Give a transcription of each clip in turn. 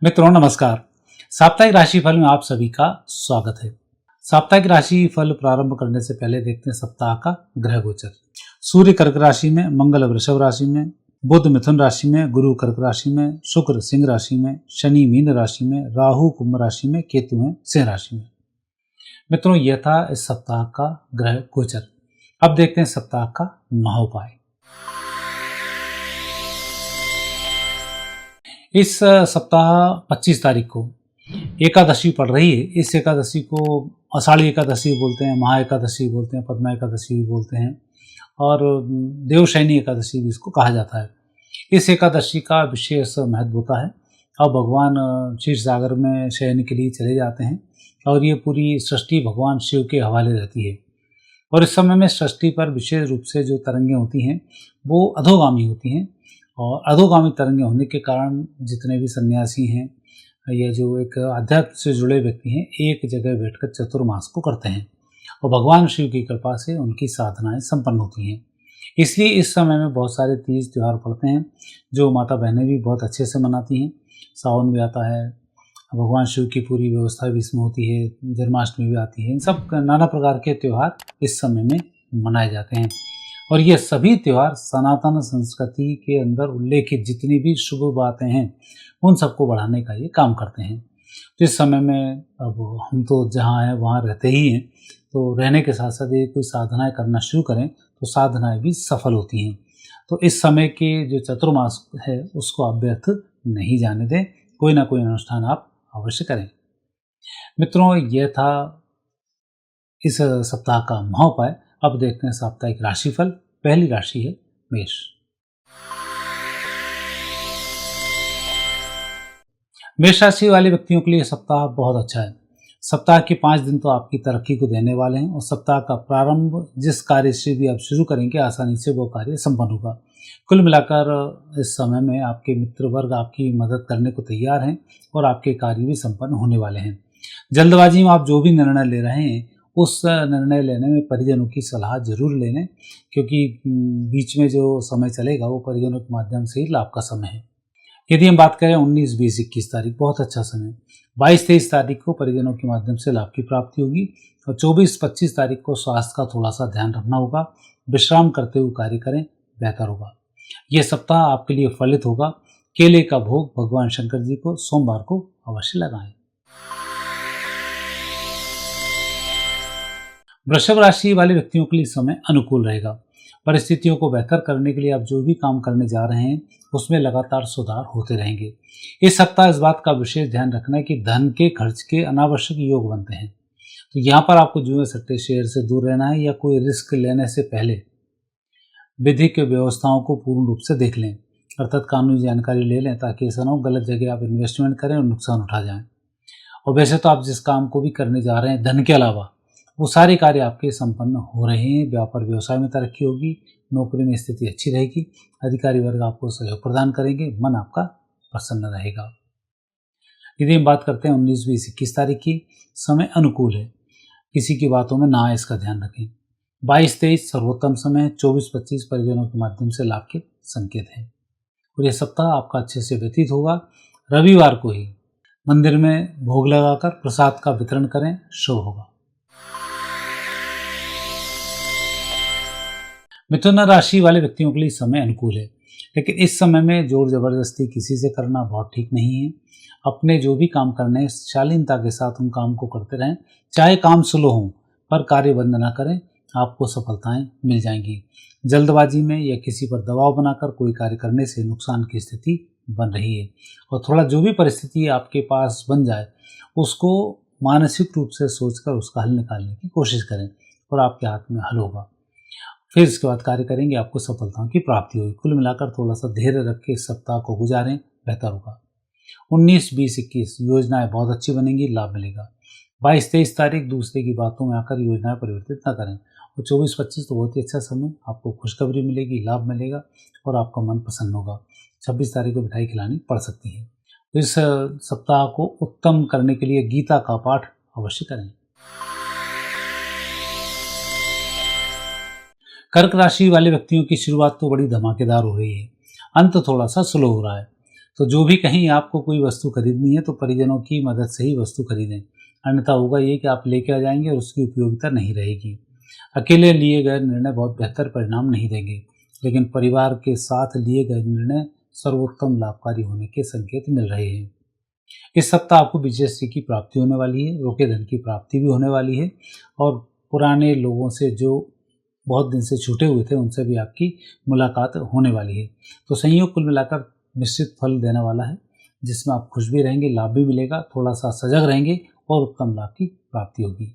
मित्रों नमस्कार। साप्ताहिक राशिफल में आप सभी का स्वागत है। साप्ताहिक राशि फल प्रारंभ करने से पहले देखते हैं सप्ताह का ग्रह गोचर। सूर्य कर्क राशि में, मंगल वृषभ राशि में, बुध मिथुन राशि में, गुरु कर्क राशि में, शुक्र सिंह राशि में, शनि मीन राशि में, राहु कुंभ राशि में, केतु है सिंह राशि में। मित्रों यह था इस सप्ताह का ग्रह गोचर। अब देखते हैं सप्ताह का महोपाय। इस सप्ताह 25 तारीख को एकादशी पड़ रही है। इस एकादशी को आषाढ़ी एकादशी बोलते हैं, महा एकादशी बोलते हैं, पद्मा एकादशी भी बोलते हैं और देवशयनी एकादशी भी इसको कहा जाता है। इस एकादशी का विशेष महत्व होता है। अब भगवान क्षीर सागर में शयन के लिए चले जाते हैं और ये पूरी सृष्टि भगवान शिव के हवाले रहती है। और इस समय में सृष्टि पर विशेष रूप से जो तरंगें होती हैं वो अधोगामी होती हैं और अधोगामी तरंगे होने के कारण जितने भी सन्यासी हैं या जो एक अध्यात्म से जुड़े व्यक्ति हैं एक जगह बैठकर चतुर्मास को करते हैं और भगवान शिव की कृपा से उनकी साधनाएं संपन्न होती हैं। इसलिए इस समय में बहुत सारे तीज त्यौहार पड़ते हैं जो माता बहनें भी बहुत अच्छे से मनाती हैं। सावन भी आता है, भगवान शिव की पूरी व्यवस्था भी इसमें होती है, जन्माष्टमी भी आती है। इन सब नाना प्रकार के त्यौहार इस समय में मनाए जाते हैं और ये सभी त्यौहार सनातन संस्कृति के अंदर उल्लेखित जितनी भी शुभ बातें हैं उन सबको बढ़ाने का ये काम करते हैं। तो इस समय में अब हम तो जहाँ हैं वहाँ रहते ही हैं, तो रहने के साथ साथ ये कोई साधनाएं करना शुरू करें तो साधनाएं भी सफल होती हैं। तो इस समय के जो चतुर्मास है उसको आप व्यर्थ नहीं जाने दें, कोई ना कोई अनुष्ठान आप अवश्य करें। मित्रों यह था इस सप्ताह का महोपाय। अब देखते हैं साप्ताहिक राशिफल। पहली राशि है मेष। मेष राशि वाले व्यक्तियों के लिए सप्ताह बहुत अच्छा है। सप्ताह के 5 दिन तो आपकी तरक्की को देने वाले हैं और सप्ताह का प्रारंभ जिस कार्य से भी आप शुरू करेंगे आसानी से वो कार्य संपन्न होगा। कुल मिलाकर इस समय में आपके मित्र वर्ग आपकी मदद करने को तैयार हैं और आपके कार्य भी संपन्न होने वाले हैं। जल्दबाजी में आप जो भी निर्णय ले रहे हैं उस निर्णय लेने में परिजनों की सलाह जरूर लें, क्योंकि बीच में जो समय चलेगा वो परिजनों के माध्यम से ही लाभ का समय है। यदि हम बात करें 19, 20, 21 तारीख बहुत अच्छा समय। 22, 23 तारीख को परिजनों के माध्यम से लाभ की प्राप्ति होगी और 24, 25 तारीख को स्वास्थ्य का थोड़ा सा ध्यान रखना होगा। विश्राम करते हुए कार्य करें, बेहतर होगा। यह सप्ताह आपके लिए फलित होगा। केले का भोग भगवान शंकर जी को सोमवार को अवश्य लगाएं। वृषभ राशि वाले व्यक्तियों के लिए समय अनुकूल रहेगा। परिस्थितियों को बेहतर करने के लिए आप जो भी काम करने जा रहे हैं उसमें लगातार सुधार होते रहेंगे। इस सप्ताह इस बात का विशेष ध्यान रखना है कि धन के खर्च के अनावश्यक योग बनते हैं, तो यहाँ पर आपको जुए सट्टे शेयर से दूर रहना है या कोई रिस्क लेने से पहले विधिक व्यवस्थाओं को पूर्ण रूप से देख लें, अर्थात कानूनी जानकारी ले लें ताकि ऐसा ना हो गलत जगह आप इन्वेस्टमेंट करें और नुकसान उठा जाएं। और वैसे तो आप जिस काम को भी करने जा रहे हैं धन के अलावा वो सारे कार्य आपके संपन्न हो रहे हैं। व्यापार व्यवसाय में तरक्की होगी, नौकरी में स्थिति अच्छी रहेगी, अधिकारी वर्ग आपको सहयोग प्रदान करेंगे, मन आपका प्रसन्न रहेगा। यदि हम बात करते हैं 19, 20, 21 तारीख की, समय अनुकूल है। किसी की बातों में ना आए इसका ध्यान रखें। 22, 23 सर्वोत्तम समय। 24, 25 परिजनों के माध्यम से लाभ के संकेत हैं और यह सप्ताह आपका अच्छे से व्यतीत होगा। रविवार को ही मंदिर में भोग लगाकर प्रसाद का वितरण करें, शुभ होगा। मिथुन राशि वाले व्यक्तियों के लिए समय अनुकूल है, लेकिन इस समय में जोर जबरदस्ती किसी से करना बहुत ठीक नहीं है। अपने जो भी काम करने हैं शालीनता के साथ उन काम को करते रहें, चाहे काम स्लो हो पर कार्य बंद ना करें, आपको सफलताएं मिल जाएंगी। जल्दबाजी में या किसी पर दबाव बनाकर कोई कार्य करने से नुकसान की स्थिति बन रही है और थोड़ा जो भी परिस्थिति आपके पास बन जाए उसको मानसिक रूप से सोचकर उसका हल निकालने की कोशिश करें और आपके हाथ में हल होगा। फिर इसके बाद कार्य करेंगे, आपको सफलताओं की प्राप्ति होगी। कुल मिलाकर थोड़ा सा धैर्य रख के इस सप्ताह को गुजारें, बेहतर होगा। 19, 20, 21 योजनाएं बहुत अच्छी बनेंगी, लाभ मिलेगा। 22, 23 तारीख दूसरे की बातों में आकर योजनाएं परिवर्तित न करें और 24, 25 तो बहुत ही अच्छा समय, आपको खुशखबरी मिलेगी, लाभ मिलेगा और आपका मन प्रसन्न होगा। 26 तारीख को मिठाई खिलानी पड़ सकती है। तो इस सप्ताह को उत्तम करने के लिए गीता का पाठ अवश्य करें। कर्क राशि वाले व्यक्तियों की शुरुआत तो बड़ी धमाकेदार हो रही है, अंत थोड़ा सा स्लो हो रहा है। तो जो भी कहीं आपको कोई वस्तु खरीदनी है तो परिजनों की मदद से ही वस्तु खरीदें, अन्यथा होगा ये कि आप लेके आ जाएंगे और उसकी उपयोगिता नहीं रहेगी। अकेले लिए गए निर्णय बहुत बेहतर परिणाम नहीं देंगे, लेकिन परिवार के साथ लिए गए निर्णय सर्वोत्तम लाभकारी होने के संकेत मिल रहे हैं। इस सप्ताह आपको विशेष की प्राप्ति होने वाली है, रोके धन की प्राप्ति भी होने वाली है और पुराने लोगों से जो बहुत दिन से छूटे हुए थे उनसे भी आपकी मुलाकात होने वाली है। तो संयोग कुल मिलाकर निश्चित फल देने वाला है, जिसमें आप खुश भी रहेंगे, लाभ भी मिलेगा, थोड़ा सा सजग रहेंगे और उत्तम लाभ की प्राप्ति होगी।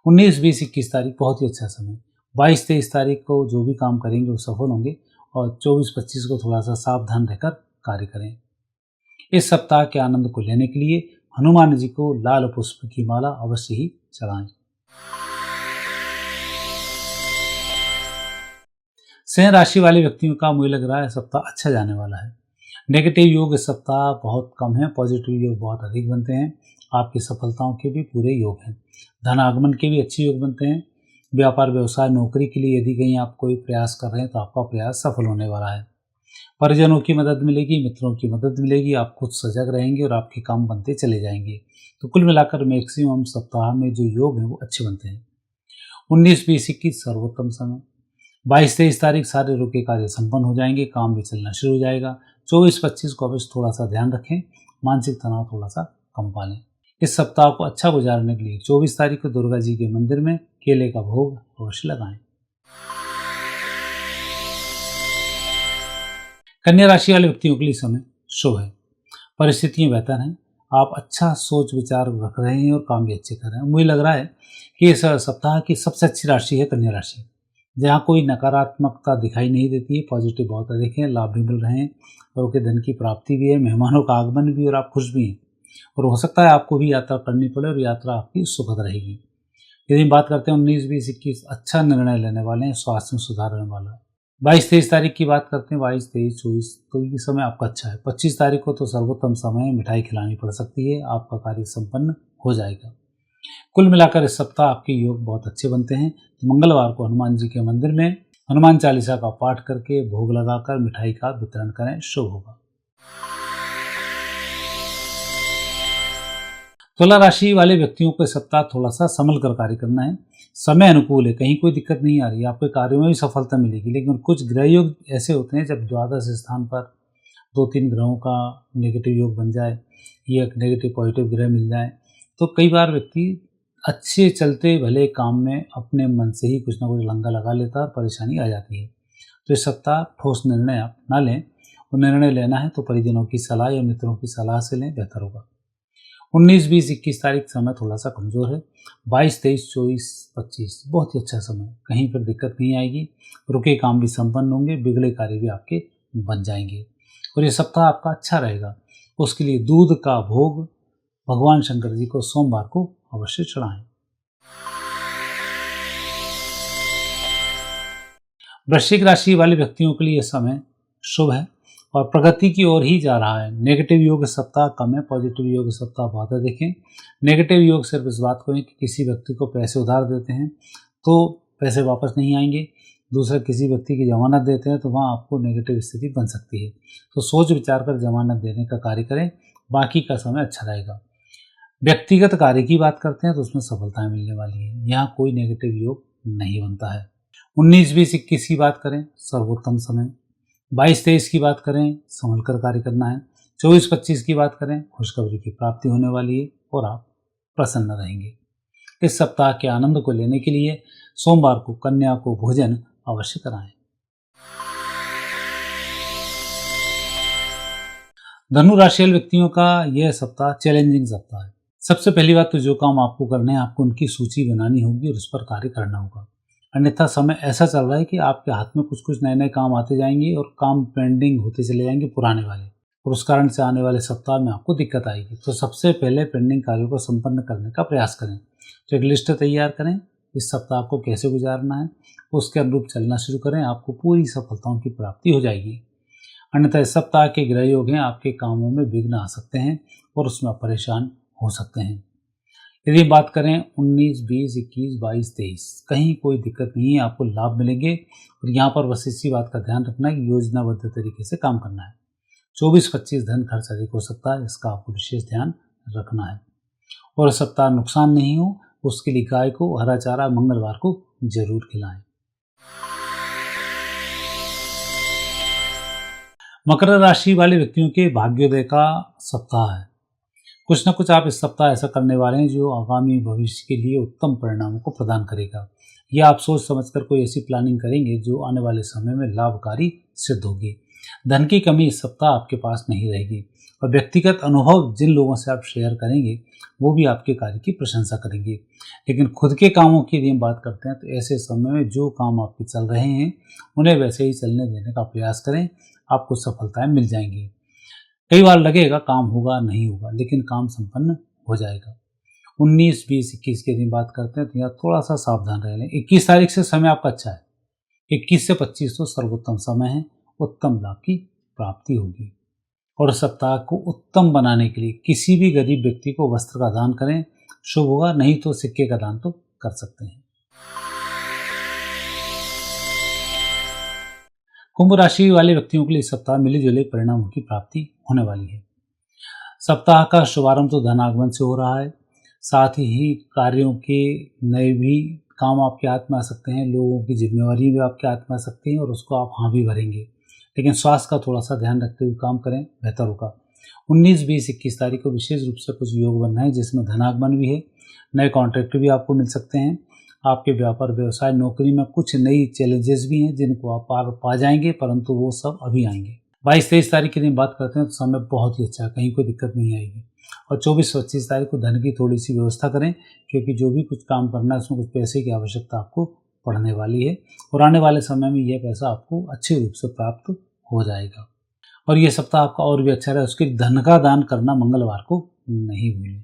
19, 20, 21 तारीख बहुत ही अच्छा समय। 22, 23 तारीख को जो भी काम करेंगे वो सफल होंगे और 24, 25 को थोड़ा सा सावधान रहकर कार्य करें। इस सप्ताह के आनंद को लेने के लिए हनुमान जी को लाल पुष्प की माला अवश्य ही चढ़ाएं। सिंह राशि वाले व्यक्तियों का मुझे लग रहा है सप्ताह अच्छा जाने वाला है। नेगेटिव योग इस सप्ताह बहुत कम है, पॉजिटिव योग बहुत अधिक बनते हैं। आपकी सफलताओं के भी पूरे योग हैं, धन आगमन के भी अच्छे योग बनते हैं। व्यापार व्यवसाय नौकरी के लिए यदि कहीं आप कोई प्रयास कर रहे हैं तो आपका प्रयास सफल होने वाला है। परिजनों की मदद मिलेगी, मित्रों की मदद मिलेगी, आप खुद सजग रहेंगे और आपके काम बनते चले जाएंगे। तो कुल मिलाकर मैक्सिमम सप्ताह में जो योग हैं वो अच्छे बनते हैं। 19, 20, 21 सर्वोत्तम समय। 22, 23 तारीख सारे रुके कार्य संपन्न हो जाएंगे, काम भी चलना शुरू हो जाएगा। 24, 25 को अवश्य थोड़ा सा ध्यान रखें, मानसिक तनाव थोड़ा सा कम पालें। इस सप्ताह को अच्छा गुजारने के लिए 24 तारीख को दुर्गा जी के मंदिर में केले का भोग अवश्य लगाएं। कन्या राशि वाले व्यक्तियों के लिए समय शुभ है, परिस्थितियां बेहतर हैं, आप अच्छा सोच विचार रख रहे हैं और काम भी अच्छे कर रहे हैं। मुझे लग रहा है कि इस सप्ताह की सबसे अच्छी राशि है कन्या राशि, जहाँ कोई नकारात्मकता दिखाई नहीं देती है, पॉजिटिव बहुत अधिक है, लाभ भी मिल रहे हैं और उनके धन की प्राप्ति भी है, मेहमानों का आगमन भी और आप खुश भी हैं और हो सकता है आपको भी यात्रा करनी पड़े और यात्रा आपकी सुखद रहेगी। यदि बात करते हैं 19, 20, 21 अच्छा निर्णय लेने वाले हैं, स्वास्थ्य में सुधार होने वाला है। 22, 23 तारीख की बात करते हैं, 22, 23, 24 तो ये समय आपका अच्छा है। 25 तारीख को तो सर्वोत्तम समय है, मिठाई खिलानी पड़ सकती है, आपका कार्य संपन्न हो जाएगा। कुल मिलाकर इस सप्ताह आपके योग बहुत अच्छे बनते हैं। तो मंगलवार को हनुमान जी के मंदिर में हनुमान चालीसा का पाठ करके भोग लगाकर मिठाई का वितरण करें, शुभ होगा। तुला राशि वाले व्यक्तियों को सप्ताह थोड़ा सा संभल कर कार्य करना है, समय अनुकूल है, कहीं कोई दिक्कत नहीं आ रही है, आपके कार्यों में भी सफलता मिलेगी। लेकिन कुछ ग्रह योग ऐसे होते हैं जब द्वादश स्थान पर 2-3 ग्रहों का नेगेटिव योग बन जाए, ये एक नेगेटिव पॉजिटिव ग्रह मिल जाए, तो कई बार व्यक्ति अच्छे चलते भले काम में अपने मन से ही कुछ ना कुछ लंगा लगा लेता है और परेशानी आ जाती है। तो इस सप्ताह ठोस निर्णय आप ना लें, और निर्णय लेना है तो परिजनों की सलाह या मित्रों की सलाह से लें, बेहतर होगा। 19, 20, 21 तारीख समय थोड़ा सा कमज़ोर है। 22, 23, 24, 25 बहुत ही अच्छा समय, कहीं पर दिक्कत नहीं आएगी, रुके काम भी संपन्न होंगे, बिगड़े कार्य भी आपके बन जाएंगे और ये सप्ताह आपका अच्छा रहेगा। उसके लिए दूध का भोग भगवान शंकर जी को सोमवार को अवश्य चढ़ाएं। वृश्चिक राशि वाले व्यक्तियों के लिए यह समय शुभ है और प्रगति की ओर ही जा रहा है। नेगेटिव योग सप्ताह कम है, पॉजिटिव योग सप्ताह बहुत है। देखें, नेगेटिव योग सिर्फ इस बात को है कि किसी व्यक्ति को पैसे उधार देते हैं तो पैसे वापस नहीं आएंगे, दूसरा किसी व्यक्ति की जमानत देते हैं तो वहाँ आपको नेगेटिव स्थिति बन सकती है। तो सोच विचार कर जमानत देने का कार्य करें, बाकी का समय अच्छा रहेगा। व्यक्तिगत कार्य की बात करते हैं तो उसमें सफलताएं मिलने वाली है, यहाँ कोई नेगेटिव योग नहीं बनता है। 19, 20, 21 की बात करें सर्वोत्तम समय। 22, 23 की बात करें संभल कर कार्य करना है। 24, 25 की बात करें खुशखबरी की प्राप्ति होने वाली है और आप प्रसन्न रहेंगे। इस सप्ताह के आनंद को लेने के लिए सोमवार को कन्या को भोजन अवश्य कराएं। धनु राशि वाले व्यक्तियों का यह सप्ताह चैलेंजिंग सप्ताह है। सबसे पहली बात तो जो काम आपको करने हैं आपको उनकी सूची बनानी होगी और उस पर कार्य करना होगा, अन्यथा समय ऐसा चल रहा है कि आपके हाथ में कुछ कुछ नए नए काम आते जाएंगे और काम पेंडिंग होते चले जाएंगे पुराने वाले, और उस कारण से आने वाले सप्ताह में आपको दिक्कत आएगी। तो सबसे पहले पेंडिंग कार्यों को संपन्न करने का प्रयास करें। तो एक लिस्ट तैयार करें, इस सप्ताह को कैसे गुजारना है, उसके अनुरूप चलना शुरू करें, आपको पूरी सफलताओं की प्राप्ति हो जाएगी। अन्यथा इस सप्ताह के ग्रह योग हैं, आपके कामों में विघ्न आ सकते हैं और उसमें आप परेशान हो सकते हैं। यदि बात करें 19, 20, 21, 22, 23 कहीं कोई दिक्कत नहीं है, आपको लाभ मिलेंगे। और यहाँ पर बस इसी बात का ध्यान रखना है कि योजनाबद्ध तरीके से काम करना है। 24-25 धन खर्च अधिक हो सकता है, इसका आपको विशेष ध्यान रखना है। और इस सप्ताह नुकसान नहीं हो उसके लिए गाय को हरा चारा मंगलवार को जरूर खिलाएं। मकर राशि वाले व्यक्तियों के भाग्योदय का सप्ताह है। कुछ न कुछ आप इस सप्ताह ऐसा करने वाले हैं जो आगामी भविष्य के लिए उत्तम परिणामों को प्रदान करेगा। यह आप सोच समझकर कोई ऐसी प्लानिंग करेंगे जो आने वाले समय में लाभकारी सिद्ध होगी। धन की कमी इस सप्ताह आपके पास नहीं रहेगी और व्यक्तिगत अनुभव जिन लोगों से आप शेयर करेंगे वो भी आपके कार्य की प्रशंसा करेंगे। लेकिन खुद के कामों की यदि हम बात करते हैं तो ऐसे समय में जो काम आपके चल रहे हैं उन्हें वैसे ही चलने देने का प्रयास करें, आपको सफलताएं मिल जाएंगी। कई बार लगेगा काम होगा नहीं होगा, लेकिन काम संपन्न हो जाएगा। 19, 20, 21 की यदि बात करते हैं तो यहाँ थोड़ा सा सावधान रह लें। 21 तारीख से समय आपका अच्छा है। 21 से 25 तो सर्वोत्तम समय है, उत्तम लाभ की प्राप्ति होगी। और सप्ताह को उत्तम बनाने के लिए किसी भी गरीब व्यक्ति को वस्त्र का दान करें, शुभ होगा। नहीं तो सिक्के का दान तो कर सकते हैं। कुंभ राशि वाले व्यक्तियों के लिए सप्ताह मिले जुले परिणामों की प्राप्ति होने वाली है। सप्ताह का शुभारंभ तो धन आगमन से हो रहा है, साथ ही कार्यों के नए भी काम आपके हाथ में आ सकते हैं, लोगों की जिम्मेवारी भी आपके हाथ में आ सकती है और उसको आप हाँ भी भरेंगे। लेकिन स्वास्थ्य का थोड़ा सा ध्यान रखते हुए काम करें, बेहतर होगा। 19, 20, 21 तारीख को विशेष रूप से कुछ योग बन रहे हैं जिसमें धनागमन भी है, नए कॉन्ट्रैक्ट भी आपको मिल सकते हैं। आपके व्यापार व्यवसाय नौकरी में कुछ नई चैलेंजेस भी हैं जिनको आप पार पा जाएंगे, परंतु वो सब अभी आएंगे। 22-23 तारीख की दिन बात करते हैं तो समय बहुत ही अच्छा है, कहीं कोई दिक्कत नहीं आएगी। और 24-25 तारीख को धन की थोड़ी सी व्यवस्था करें, क्योंकि जो भी कुछ काम करना है उसमें कुछ पैसे की आवश्यकता आपको पड़ने वाली है और आने वाले समय में यह पैसा आपको अच्छे रूप से प्राप्त हो जाएगा। और ये सप्ताह आपका और भी अच्छा रहे उसके लिए धन का दान करना मंगलवार को नहीं भूलें।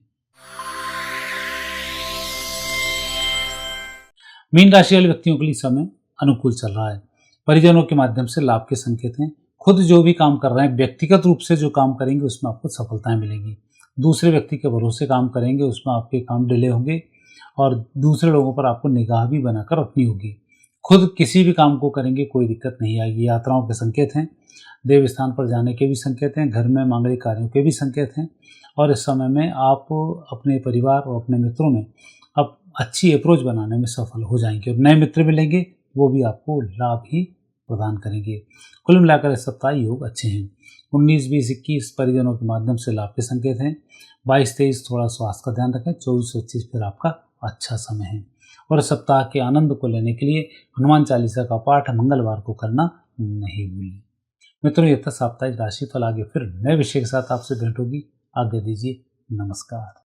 मीन राशि वाले व्यक्तियों के लिए समय अनुकूल चल रहा है। परिजनों के माध्यम से लाभ के संकेत हैं। खुद जो भी काम कर रहे हैं, व्यक्तिगत रूप से जो काम करेंगे उसमें आपको सफलताएं मिलेंगी। दूसरे व्यक्ति के भरोसे काम करेंगे उसमें आपके काम डिले होंगे और दूसरे लोगों पर आपको निगाह भी बनाकर रखनी होगी। खुद किसी भी काम को करेंगे कोई दिक्कत नहीं आएगी। यात्राओं के संकेत हैं, देव स्थान पर जाने के भी संकेत हैं, घर में मांगलिक कार्यों के भी संकेत हैं। और इस समय में आप अपने परिवार और अपने मित्रों में अब अच्छी अप्रोच बनाने में सफल हो जाएंगे और नए मित्र मिलेंगे, वो भी आपको लाभ ही प्रदान करेंगे। कुल मिलाकर इस सप्ताह योग अच्छे हैं। 19, 20, 21 परिजनों के माध्यम से लाभ के संकेत हैं। 22, 23 थोड़ा स्वास्थ्य का ध्यान रखें। 24, 25 फिर आपका अच्छा समय है। और सप्ताह के आनंद को लेने के लिए हनुमान चालीसा का पाठ मंगलवार को करना नहीं भूलें। मित्रों, यह था साप्ताहिक राशिफल। आगे फिर नए विषय के साथ आपसे भेंट होगी। आज्ञा दीजिए। नमस्कार।